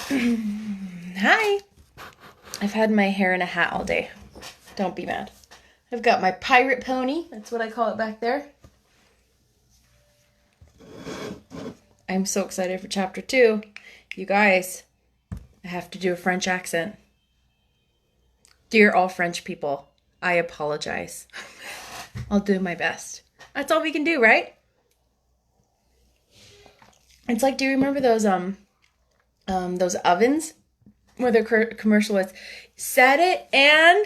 Hi. I've had my hair in a hat all day. Don't be mad. I've got my pirate pony. That's what I call it back there. I'm so excited for chapter 2. You guys, I have to do a French accent. Dear all French people, I apologize. I'll do my best. That's all we can do, right? It's like, do you remember those ovens where the commercial was, set it and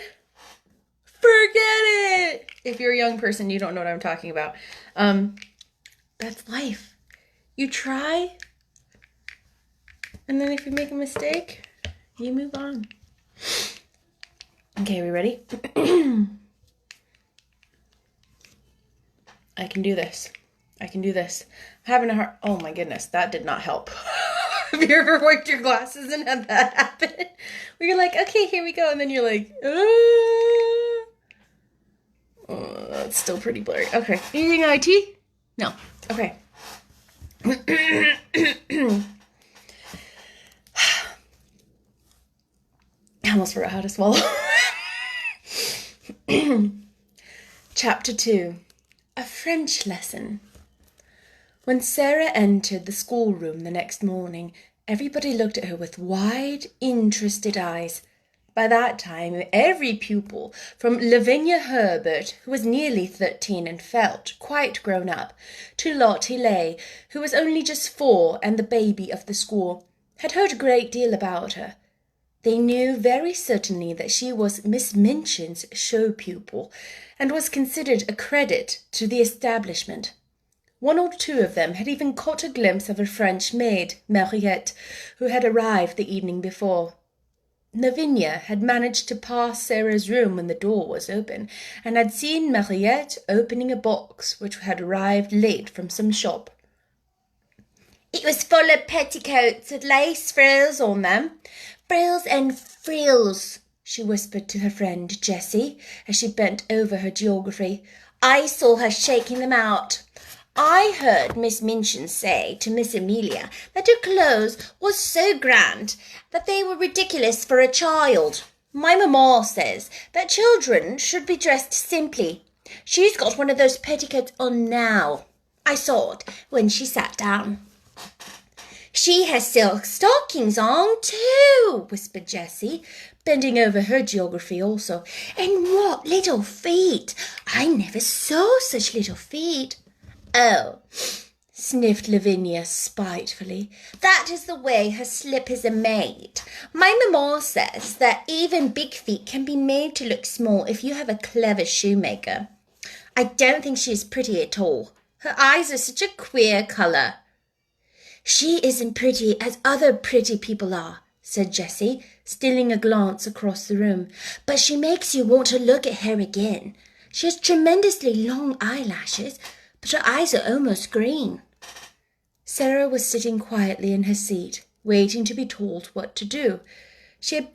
forget it? If you're a young person, you don't know what I'm talking about. That's life. You try, and then if you make a mistake, you move on. Okay, are we ready? I can do this. I'm having a hard... Oh my goodness, that did not help. Have you ever wiped your glasses and had that happen? Where you're like, okay, here we go. And then you're like, oh, that's still pretty blurry. Okay. Eating IT? No. Okay. I almost forgot how to swallow. Chapter 2. A French Lesson. When Sarah entered the schoolroom the next morning, everybody looked at her with wide, interested eyes. By that time, every pupil, from Lavinia Herbert, who was nearly 13 and felt quite grown up, to Lotte Hales, who was only just 4 and the baby of the school, had heard a great deal about her. They knew very certainly that she was Miss Minchin's show pupil, and was considered a credit to the establishment. One or two of them had even caught a glimpse of a French maid, Mariette, who had arrived the evening before. Lavinia had managed to pass Sarah's room when the door was open, and had seen Mariette opening a box which had arrived late from some shop. It was full of petticoats with lace frills on them. Frills and frills, she whispered to her friend Jessie as she bent over her geography. I saw her shaking them out. I heard Miss Minchin say to Miss Amelia that her clothes was so grand that they were ridiculous for a child. My mamma says that children should be dressed simply. She's got one of those petticoats on now. I saw it when she sat down. She has silk stockings on too, whispered Jessie, bending over her geography also. And what little feet! I never saw such little feet. Oh, sniffed Lavinia spitefully. That is the way her slippers are made. My mamma says that even big feet can be made to look small if you have a clever shoemaker. I don't think she is pretty at all. Her eyes are such a queer colour. She isn't pretty as other pretty people are, said Jessie, stealing a glance across the room. But she makes you want to look at her again. She has tremendously long eyelashes, but her eyes are almost green. Sarah was sitting quietly in her seat, waiting to be told what to do. She had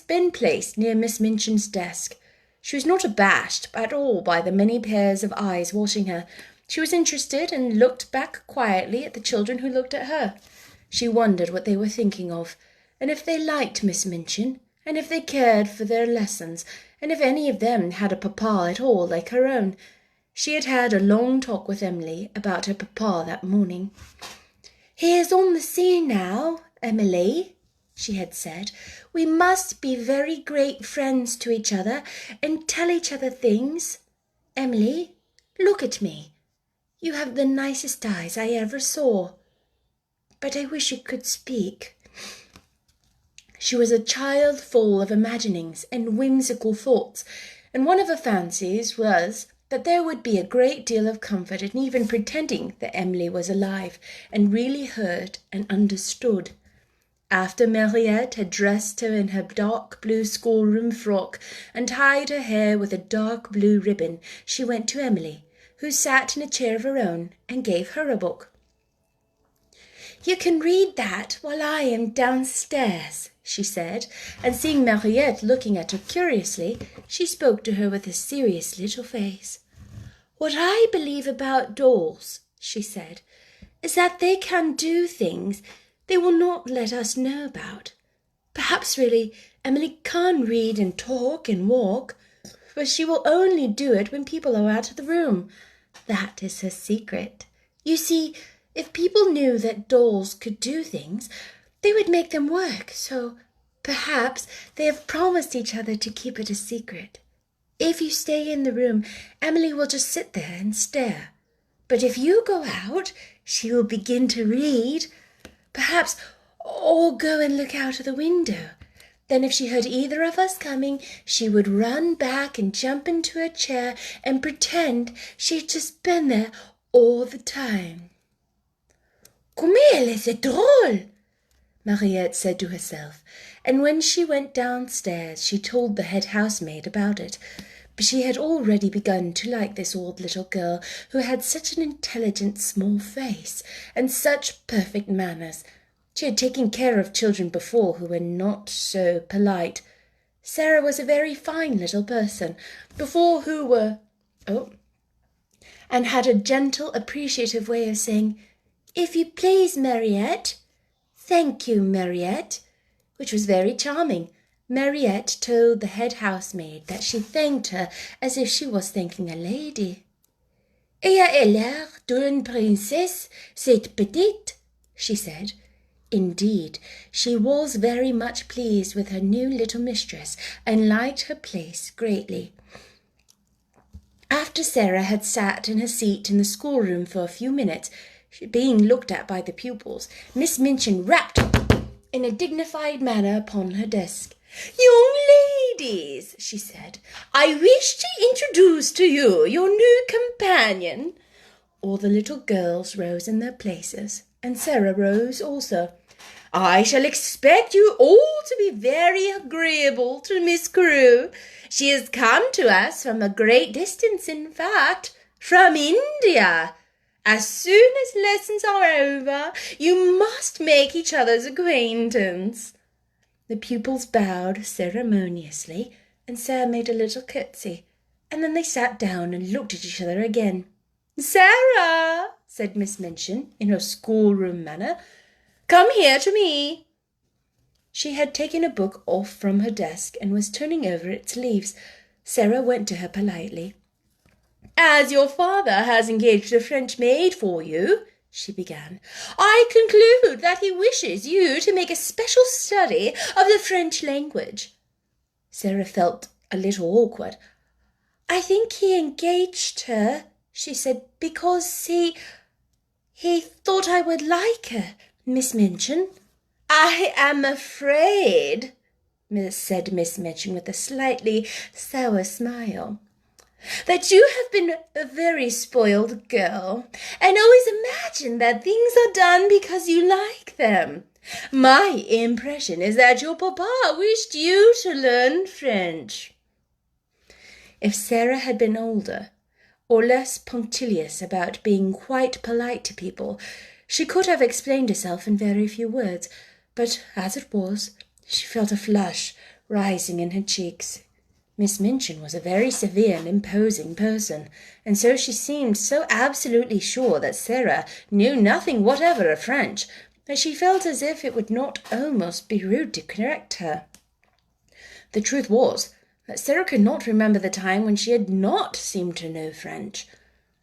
been placed near Miss Minchin's desk. She was not abashed at all by the many pairs of eyes watching her. She was interested and looked back quietly at the children who looked at her. She wondered what they were thinking of, and if they liked Miss Minchin, and if they cared for their lessons, and if any of them had a papa at all like her own. She had had a long talk with Emily about her papa that morning. He is on the sea now, Emily, she had said. We must be very great friends to each other and tell each other things. Emily, look at me. You have the nicest eyes I ever saw. But I wish you could speak. She was a child full of imaginings and whimsical thoughts, and one of her fancies was that there would be a great deal of comfort in even pretending that Emily was alive and really heard and understood. After Mariette had dressed her in her dark blue schoolroom frock and tied her hair with a dark blue ribbon, she went to Emily, who sat in a chair of her own, and gave her a book. You can read that while I am downstairs, she said, and seeing Mariette looking at her curiously, she spoke to her with a serious little face. What I believe about dolls, she said, is that they can do things they will not let us know about. Perhaps really Emily can read and talk and walk, but she will only do it when people are out of the room. That is her secret. You see, if people knew that dolls could do things, they would make them work, so perhaps they have promised each other to keep it a secret. If you stay in the room, Emily will just sit there and stare. But if you go out, she will begin to read, perhaps, or go and look out of the window. Then if she heard either of us coming, she would run back and jump into a chair and pretend she'd just been there all the time. Comme elle est drôle, Mariette said to herself, and when she went downstairs she told the head housemaid about it. But she had already begun to like this old little girl who had such an intelligent small face and such perfect manners. She had taken care of children before who were not so polite. Sarah was a very fine little person, and had a gentle, appreciative way of saying, "If you please, Mariette." "Thank you, Mariette," which was very charming. Mariette told the head housemaid that she thanked her as if she was thanking a lady. "Et a l'air d'une princesse, cette petite," she said. Indeed, she was very much pleased with her new little mistress and liked her place greatly. After Sarah had sat in her seat in the schoolroom for a few minutes, being looked at by the pupils, Miss Minchin rapped in a dignified manner upon her desk. "Young ladies," she said, "I wish to introduce to you your new companion." All the little girls rose in their places, and Sarah rose also. "I shall expect you all to be very agreeable to Miss Carew. She has come to us from a great distance, in fact, from India. As soon as lessons are over, you must make each other's acquaintance." The pupils bowed ceremoniously, and Sarah made a little curtsy, and then they sat down and looked at each other again. "Sarah," said Miss Minchin in her schoolroom manner, "come here to me." She had taken a book off from her desk and was turning over its leaves. Sarah went to her politely. "As your father has engaged a French maid for you," she began, "I conclude that he wishes you to make a special study of the French language." Sarah felt a little awkward. "I think he engaged her," she said, "because he thought I would like her, Miss Minchin." "I am afraid," said Miss Minchin with a slightly sour smile, "that you have been a very spoiled girl, and always imagine that things are done because you like them. My impression is that your papa wished you to learn French." If Sarah had been older, or less punctilious about being quite polite to people, she could have explained herself in very few words, but as it was, she felt a flush rising in her cheeks. Miss Minchin was a very severe and imposing person, and so she seemed so absolutely sure that Sarah knew nothing whatever of French that she felt as if it would not almost be rude to correct her. The truth was that Sarah could not remember the time when she had not seemed to know French.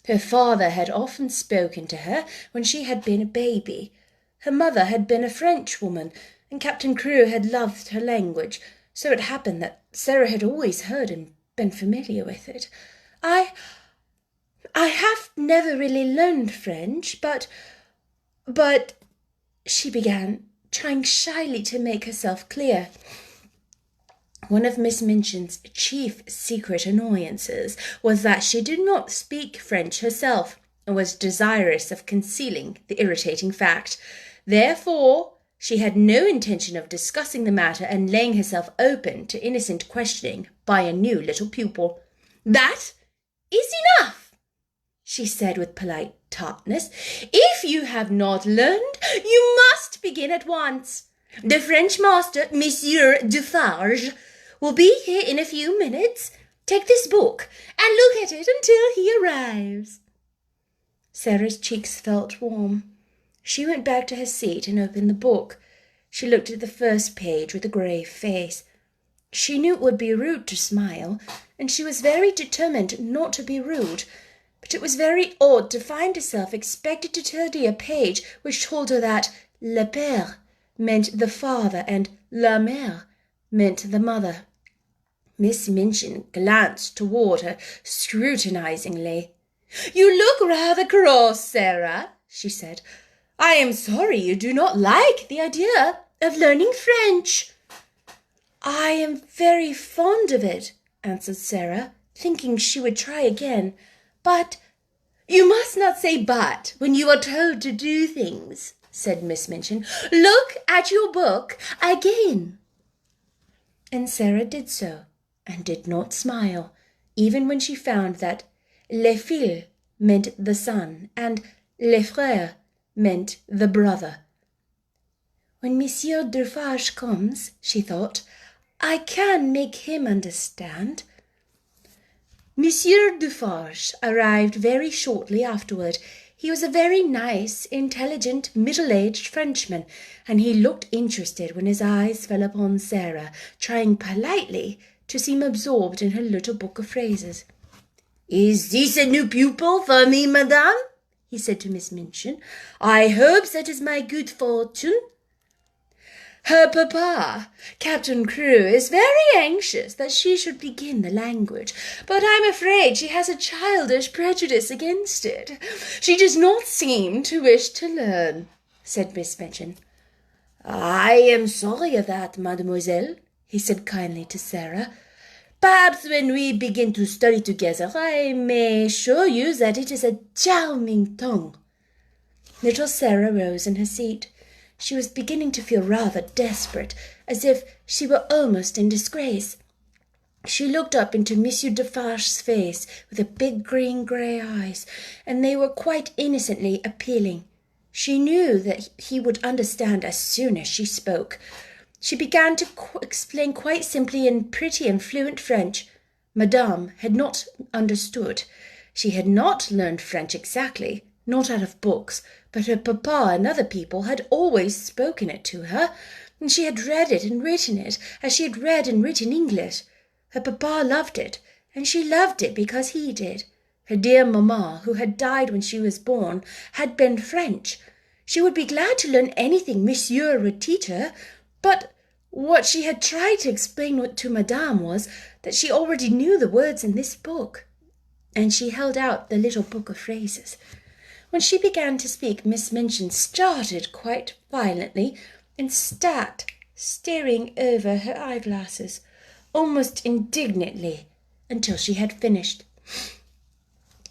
Her father had often spoken to her when she had been a baby. Her mother had been a Frenchwoman, and Captain Crewe had loved her language, so it happened that Sarah had always heard and been familiar with it. I have never really learned French, but, she began, trying shyly to make herself clear. One of Miss Minchin's chief secret annoyances was that she did not speak French herself, and was desirous of concealing the irritating fact. Therefore, she had no intention of discussing the matter and laying herself open to innocent questioning by a new little pupil. "That is enough," she said with polite tartness. "If you have not learned, you must begin at once. The French master, Monsieur Defarge, will be here in a few minutes. Take this book and look at it until he arrives." Sarah's cheeks felt warm. She went back to her seat and opened the book. She looked at the first page with a grave face. She knew it would be rude to smile, and she was very determined not to be rude. But it was very odd to find herself expected to study a page which told her that le père meant the father and la mère meant the mother. Miss Minchin glanced toward her scrutinizingly. "You look rather cross, Sarah," she said. "I am sorry you do not like the idea of learning French." "I am very fond of it," answered Sarah, thinking she would try again. "But—" "You must not say but when you are told to do things," said Miss Minchin. "Look at your book again." And Sarah did so, and did not smile, even when she found that les filles meant the son, and les frères meant the brother. "When Monsieur Defarge comes," she thought, "I can make him understand." Monsieur Defarge arrived very shortly afterward. He was a very nice, intelligent, middle-aged Frenchman, and he looked interested when his eyes fell upon Sarah, trying politely to seem absorbed in her little book of phrases. "Is this a new pupil for me, madame?" he said to Miss Minchin. "I hope that is my good fortune." "Her papa, Captain Crewe, is very anxious that she should begin the language, but I'm afraid she has a childish prejudice against it. She does not seem to wish to learn," said Miss Minchin. "I am sorry of that, mademoiselle," he said kindly to Sarah. "Perhaps when we begin to study together, I may show you that it is a charming tongue." Little Sarah rose in her seat. She was beginning to feel rather desperate, as if she were almost in disgrace. She looked up into Monsieur Defarge's face with the big grey eyes, and they were quite innocently appealing. She knew that he would understand as soon as she spoke. She began to explain quite simply in pretty and fluent French. Madame had not understood. She had not learned French exactly, not out of books, but her papa and other people had always spoken it to her, and she had read it and written it as she had read and written English. Her papa loved it, and she loved it because he did. Her dear mamma, who had died when she was born, had been French. She would be glad to learn anything Monsieur would teach her, but what she had tried to explain to Madame was that she already knew the words in this book, and she held out the little book of phrases. When she began to speak, Miss Minchin started quite violently and sat staring over her eyeglasses, almost indignantly, until she had finished.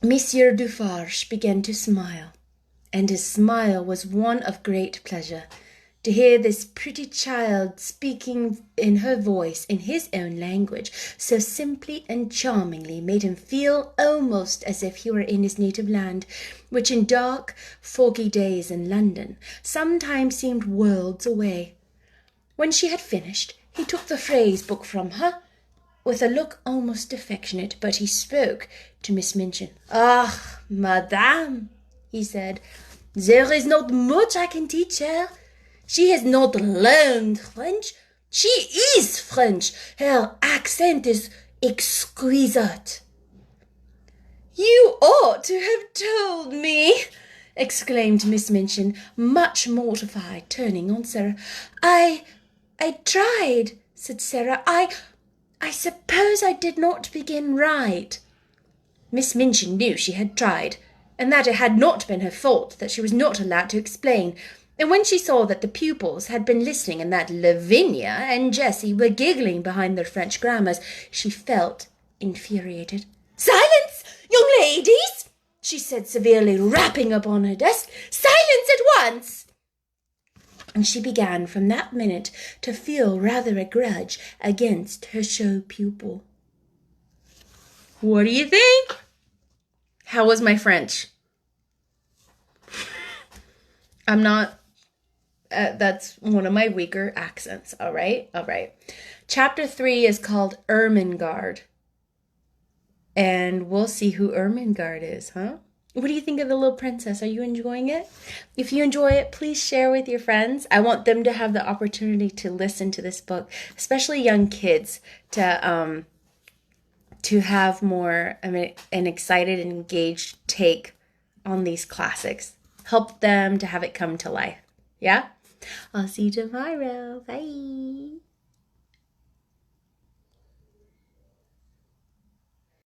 Monsieur Defarge began to smile, and his smile was one of great pleasure. To hear this pretty child speaking in her voice in his own language so simply and charmingly made him feel almost as if he were in his native land, which in dark, foggy days in London sometimes seemed worlds away. When she had finished, he took the phrase book from her with a look almost affectionate, but he spoke to Miss Minchin. "Ah, madame," he said, "there is not much I can teach her. She has not learned French. She is French. Her accent is exquisite." "You ought to have told me," exclaimed Miss Minchin, much mortified, turning on Sarah. I tried," said Sarah. I suppose I did not begin right." Miss Minchin knew she had tried, and that it had not been her fault that she was not allowed to explain. And when she saw that the pupils had been listening and that Lavinia and Jessie were giggling behind their French grammars, she felt infuriated. "Silence, young ladies!" she said severely, rapping upon her desk. "Silence at once!" And she began from that minute to feel rather a grudge against her show pupil. What do you think? How was my French? I'm not... that's one of my weaker accents. All right. Chapter 3 is called Ermengarde. And we'll see who Ermengarde is, huh? What do you think of The Little Princess? Are you enjoying it? If you enjoy it, please share with your friends. I want them to have the opportunity to listen to this book, especially young kids, to have more an excited and engaged take on these classics. Help them to have it come to life. Yeah? I'll see you tomorrow. Bye.